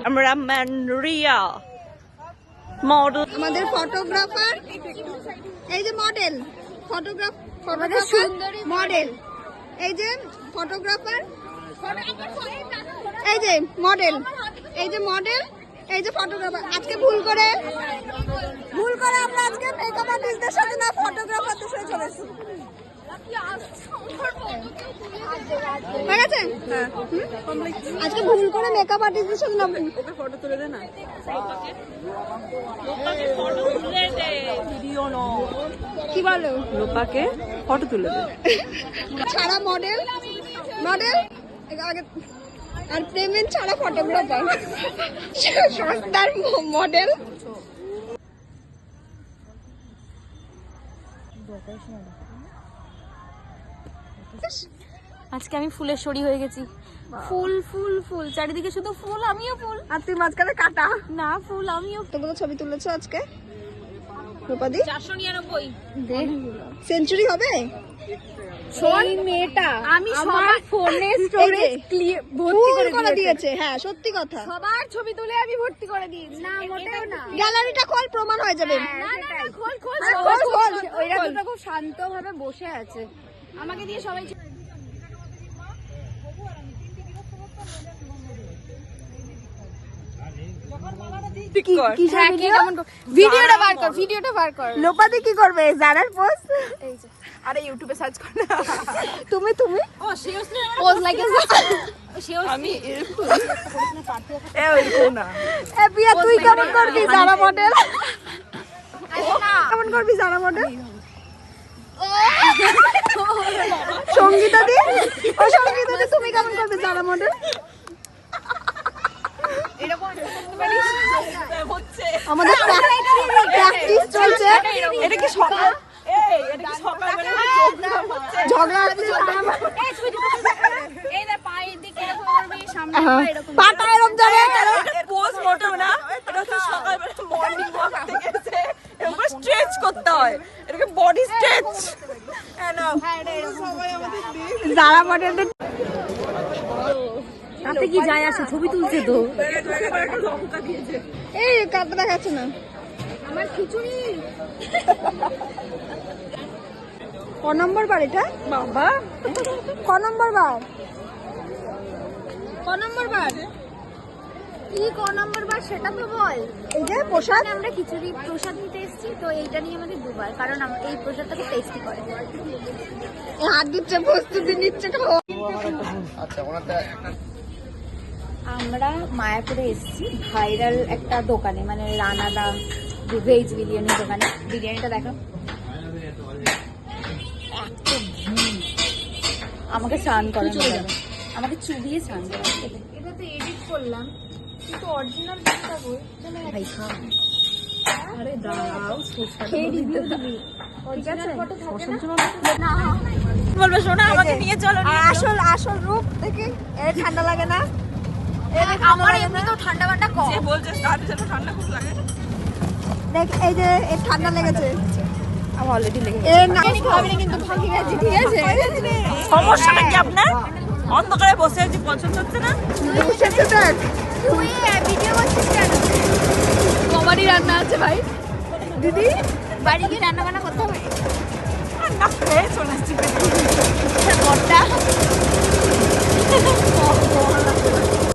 Cameraman Riya, model আমাদের photographer, এই যে মডেল, ফটোগ্রাফার মডেল, এই যে ফটোগ্রাফার, এই যে মডেল, এই যে মডেল, এই যে ফটোগ্রাফার। আজকে ভুল করে আমরা আজকে মেকআপ আর্টিস্টদের সাথে না ফটোগ্রাফারদের সাথে চলেছি। আজকে ভুল করে মেকআপ আর্টিস্টদের সাথে না ফটো তুলে দে না। কি বলো? লোপাকে ফটো তুলে দে। ছাড়া মডেল আগে, আর প্রেমের ছাড়া ফটোগ্রাফার, সস্তার মডেল। আজকে আমি ফুলের শরী হয়ে গেছি। ফুল ফুল ফুল চারিদিকে শুধু ফুল, আমিও ফুল। আর তুই মাঝখানে কাটা না ফুল, আমিও। তোগুলো ছবি তুলেছো আজকে রূপাদি? 499 সেঞ্চুরি হবে। এই মেয়েটা আমি সবার ফোনে স্টোরেজ ভর্তি করে দিয়েছে। হ্যাঁ সত্যি কথা, সবার ছবি তুলে আমি ভর্তি করে দিয়েছি। না মোটেও না, গ্যালারিটা খোল, প্রমাণ হয়ে যাবে। না না খোল খোল খোল। ওইরা তো খুব শান্তভাবে বসে আছে, আমাকে দিয়ে সবাই। ভিডিওটা বার কর। লোপাদি কি করবে? জারার পোস্ট। এই যে আরে ইউটিউবে সার্চ কর না। তুমি ও সিরিয়াসলি পোজ লাইক আমি এরকম ওইরকম না। এ পিয়া তুই কেমন করবি জারা মডেল? কেমন করবি জারা মডেল? সঙ্গীতা দি, ও সঙ্গীতা দি তুমি কেমন করবে জারা মডেল? আমাদের প্র্যাকটিস চলছে। এটা কি সকাল? এটা কি সকাল মানে ঝগড়া হচ্ছে। এই না পায়ের দিকে এরকম করবি, সামনে এরকম পাটা এরকম যাবে। পোজ মোটেও না, এটা হচ্ছে সকালবেলা মর্নিং ওয়াক থেকে এসে এরকম স্ট্রেচ করতে হয়, এটাকে বডি স্ট্রেচ। জারা মডেলদের তাতে কি যায় আসে, ছবি তুলছে তো। এই কাপড় দেখাচ্ছে না আমার খিচুড়ি। ক নম্বর বার এটা? বাবা ক নম্বর বার? ক নম্বর বার? কি ক নম্বর বার সেটা তো বল। এই যে প্রসাদ, আমরা খিচুড়ি প্রসাদ নিতে এসেছি তো, এইটা নিয়ে আমাদের দুবার, কারণ এই প্রসাদটাকে টেস্টি করে। হাত দিচ্ছে, প্রস্তুতি নিচ্ছে। আমরা মায়াপুরে এসেছি ভাইরাল একটা দোকানে, মানে রানাদা ভেজ বিরিয়ানি দোকানে। বিরিয়ানিটা দেখো, এত ভিড়। আমাকে স্নান করানো যাবে, আমাকে চুবিয়ে স্নান করানো যাবে। এটা তো এডিট করলাম, কিন্তু অরিজিনাল পিকটা বই ভাই খা। আরে দাঁড়াও, খেয়ে রিভিউ দিবি। অরিজিনাল ফটো থাকে না? বলবে শোনা আমাকে নিয়ে চলো। আসল রূপ দেখি। এই ঠান্ডা লাগে না? আমার এমনিতেও ঠান্ডা বান্ডা কম। যে বলছে তার জন্য ঠান্ডা খুব লাগে। দেখ এই যে এর ঠান্ডা লেগেছে। আমার অলরেডি লেগে এর না খাবি না কিন্তু ফাঁকি গেছে, ঠিক আছে? সমস্যাটা কি আপনার? অন্ধকারে বসে আছি, পছন্দ হচ্ছে না? সেটা দেখ। তুই ভিডিও করছিস কেন? কমেডি রান্না আছে ভাই। দিদি বাড়ি গিয়ে রান্না বান্না করতে হবে।